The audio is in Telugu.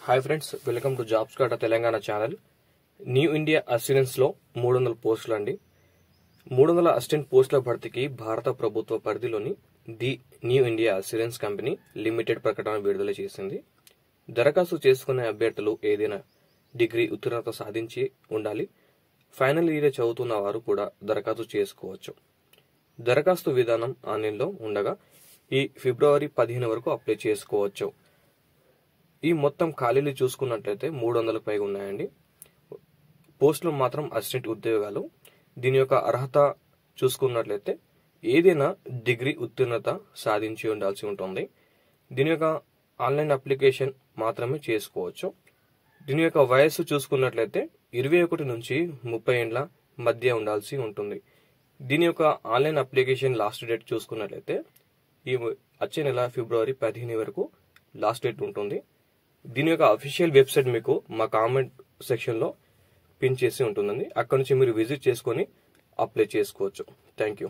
Hi friends, welcome to jobs kata Telangana channel. New India assistance లో 300 పోస్టులు అండి. 300 అసిస్టెంట్ పోస్టుల భర్తీకి భారత ప్రభుత్వ పరిధిలోని the new India assistance company limited ప్రకటన విడుదల చేసింది. దరఖాస్తు చేసుకునే అభ్యర్థులు ఏదైనా డిగ్రీ ఉత్తీర్ణత సాధించి ఉండాలి. ఫైనల్ ఇయర్ చదువుతున్న వారు కూడా దరఖాస్తు చేసుకోవచ్చు. దరఖాస్తు విధానం ఆన్లైన్లో ఉండగా ఈ ఫిబ్రవరి 15 వరకు అప్లై చేసుకోవచ్చు. ఈ మొత్తం ఖాళీలు చూసుకున్నట్లయితే 300కు పైగా ఉన్నాయండి. పోస్టులు మాత్రం అసిస్టెంట్ ఉద్యోగాలు. దీని యొక్క అర్హత చూసుకున్నట్లయితే ఏదైనా డిగ్రీ ఉత్తీర్ణత సాధించి ఉండాల్సి ఉంటుంది. దీని యొక్క ఆన్లైన్ అప్లికేషన్ మాత్రమే చేసుకోవచ్చు. దీని యొక్క వయస్సు చూసుకున్నట్లయితే 21 నుంచి 30 ఏండ్ల మధ్య ఉండాల్సి ఉంటుంది. దీని యొక్క ఆన్లైన్ అప్లికేషన్ లాస్ట్ డేట్ చూసుకున్నట్లయితే ఈ వచ్చే నెల ఫిబ్రవరి 15 వరకు లాస్ట్ డేట్ ఉంటుంది. దీని యొక్క అఫీషియల్ వెబ్సైట్ మీకు మా కామెంట్ సెక్షన్ లో పిన్ చేసి ఉంటుందండి. అక్కడ నుంచి మీరు విజిట్ చేసుకొని అప్లై చేసుకోవచ్చు. Thank you.